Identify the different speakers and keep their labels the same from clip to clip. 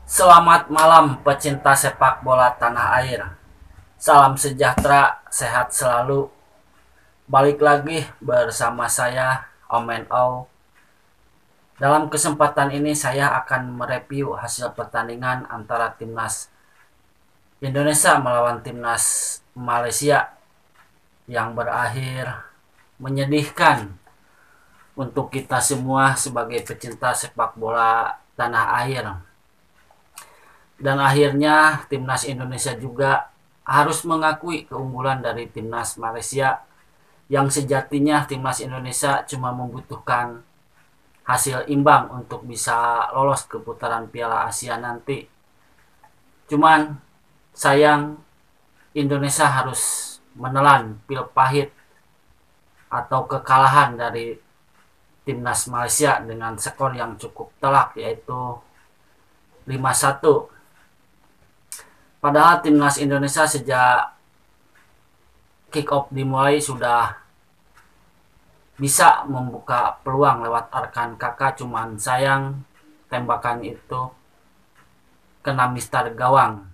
Speaker 1: Selamat malam pecinta sepak bola tanah air. Salam sejahtera, sehat selalu. Balik lagi bersama saya Omen O. Dalam kesempatan ini saya akan mereview hasil pertandingan antara timnas Indonesia melawan timnas Malaysia yang berakhir menyedihkan untuk kita semua sebagai pecinta sepak bola tanah air. Dan akhirnya timnas Indonesia juga harus mengakui keunggulan dari timnas Malaysia yang sejatinya timnas Indonesia cuma membutuhkan hasil imbang untuk bisa lolos ke putaran Piala Asia nanti. Cuman sayang Indonesia harus menelan pil pahit atau kekalahan dari timnas Malaysia dengan skor yang cukup telak, yaitu 5-1. Padahal timnas Indonesia sejak kick off dimulai sudah bisa membuka peluang lewat Arkan Kakak, cuman sayang tembakan itu kena mister gawang.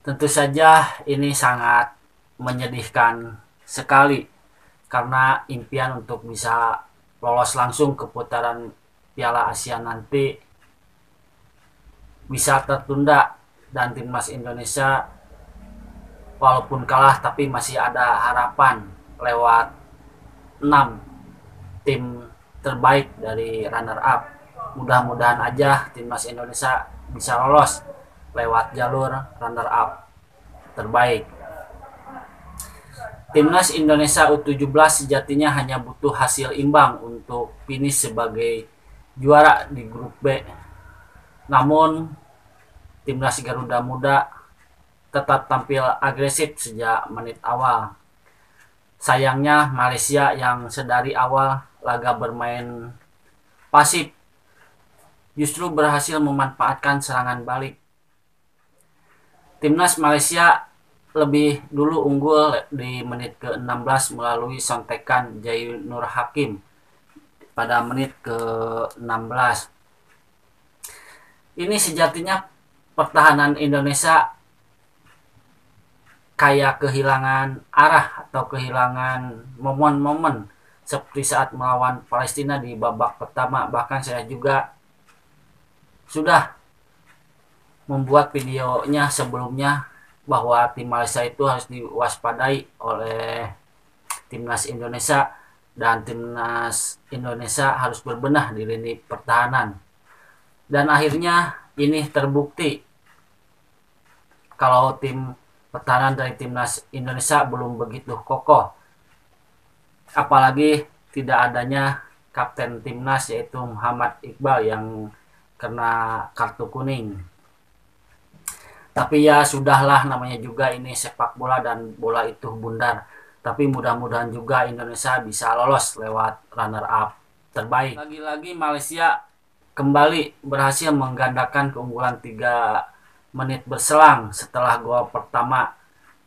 Speaker 1: Tentu saja ini sangat menyedihkan sekali karena impian untuk bisa lolos langsung ke putaran Piala Asia nanti bisa tertunda, dan timnas Indonesia walaupun kalah tapi masih ada harapan lewat 6 tim terbaik dari runner up. Mudah-mudahan aja timnas Indonesia bisa lolos lewat jalur runner up terbaik. Timnas Indonesia U17 sejatinya hanya butuh hasil imbang untuk finish sebagai juara di grup B. Namun timnas Garuda Muda tetap tampil agresif sejak menit awal. Sayangnya Malaysia yang sedari awal laga bermain pasif justru berhasil memanfaatkan serangan balik. Timnas Malaysia lebih dulu unggul di menit ke-16 melalui sontekan Jainur Hakim pada menit ke-16. Ini sejatinya pertahanan Indonesia kayak kehilangan arah atau kehilangan momen-momen seperti saat melawan Palestina di babak pertama. Bahkan saya juga sudah membuat videonya sebelumnya bahwa tim Malaysia itu harus diwaspadai oleh timnas Indonesia, dan timnas Indonesia harus berbenah di lini pertahanan. Dan akhirnya ini terbukti kalau tim pertahanan dari timnas Indonesia belum begitu kokoh, apalagi tidak adanya kapten timnas yaitu Muhammad Iqbal yang kena kartu kuning. Tapi ya sudahlah, namanya juga ini sepak bola dan bola itu bundar. Tapi mudah-mudahan juga Indonesia bisa lolos lewat runner up terbaik. Lagi-lagi Malaysia kembali berhasil menggandakan keunggulan 3 menit berselang setelah gol pertama.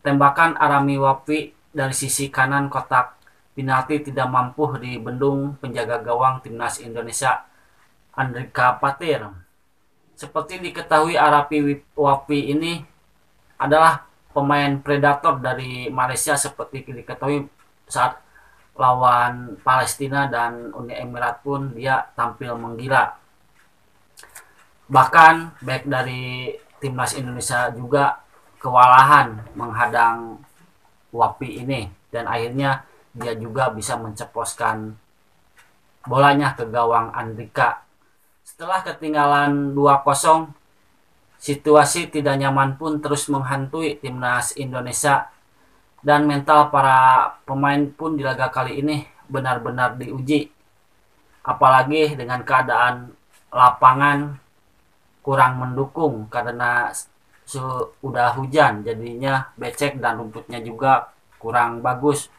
Speaker 1: Tembakan Arami Wafi dari sisi kanan kotak penalti tidak mampu dibendung penjaga gawang timnas Indonesia, Andrika Patir. Seperti diketahui, Arami Wafi ini adalah pemain predator dari Malaysia, seperti diketahui saat lawan Palestina dan Uni Emirat pun dia tampil menggila. Bahkan back dari timnas Indonesia juga kewalahan menghadang Wafi ini, dan akhirnya dia juga bisa menceploskan bolanya ke gawang Andrika. Setelah ketinggalan 2-0, situasi tidak nyaman pun terus menghantui timnas Indonesia, dan mental para pemain pun di laga kali ini benar-benar diuji. Apalagi dengan keadaan lapangan kurang mendukung karena sudah hujan, jadinya becek dan rumputnya juga kurang bagus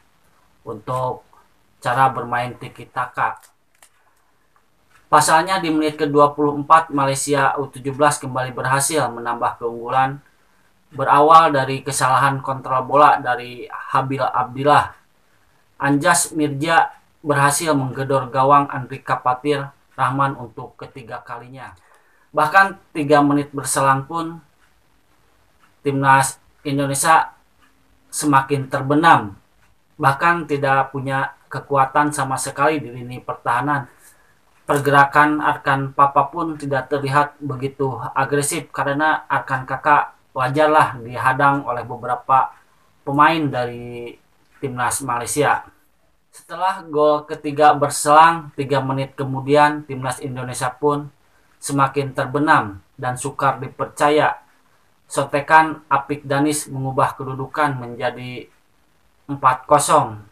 Speaker 1: untuk cara bermain tiki taka. Pasalnya di menit ke-24 Malaysia U17 kembali berhasil menambah keunggulan, berawal dari kesalahan kontrol bola dari Habil Abdillah. Anjas Mirja berhasil menggedor gawang Andrika Patir Rahman untuk ketiga kalinya. Bahkan 3 menit berselang pun timnas Indonesia semakin terbenam, bahkan tidak punya kekuatan sama sekali di lini pertahanan. Pergerakan Arkan Papa pun tidak terlihat begitu agresif karena Arkan Kakak wajarlah dihadang oleh beberapa pemain dari timnas Malaysia. Setelah gol ketiga berselang 3 menit kemudian, timnas Indonesia pun semakin terbenam dan sukar dipercaya. Sotekan Apik Danis mengubah kedudukan menjadi 4-0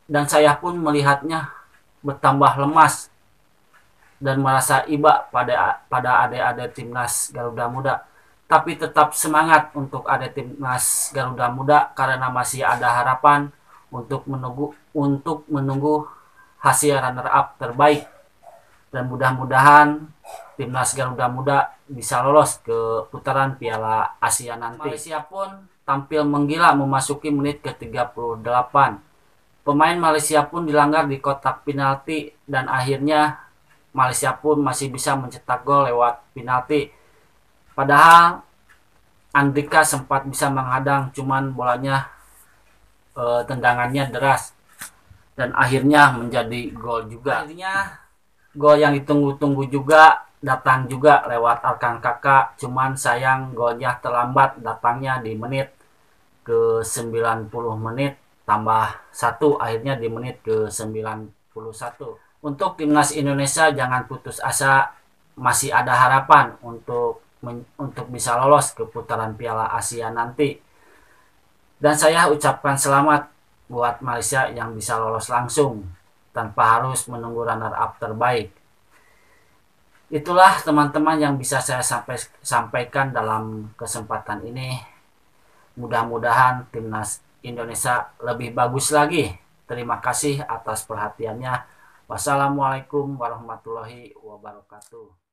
Speaker 1: dan saya pun melihatnya bertambah lemas dan merasa iba pada adik-adik timnas Garuda Muda. Tapi tetap semangat untuk adik timnas Garuda Muda karena masih ada harapan untuk menunggu hasil runner up terbaik, dan mudah-mudahan timnas Garuda Muda bisa lolos ke putaran Piala Asia nanti. Malaysia pun tampil menggila memasuki menit ke-38. Pemain Malaysia pun dilanggar di kotak penalti dan akhirnya Malaysia pun masih bisa mencetak gol lewat penalti. Padahal Andika sempat bisa menghadang, cuman bolanya tendangannya deras dan akhirnya menjadi gol juga. Akhirnya gol yang ditunggu-tunggu juga datang juga lewat Arkan Kakak, cuman sayang golnya terlambat datangnya di menit ke 90 menit tambah 1, akhirnya di menit ke 91. Untuk timnas Indonesia jangan putus asa, masih ada harapan untuk bisa lolos ke putaran Piala Asia nanti. Dan saya ucapkan selamat buat Malaysia yang bisa lolos langsung tanpa harus menunggu runner up terbaik. Itulah teman-teman yang bisa saya sampaikan dalam kesempatan ini. Mudah-mudahan timnas Indonesia lebih bagus lagi. Terima kasih atas perhatiannya. Wassalamualaikum warahmatullahi wabarakatuh.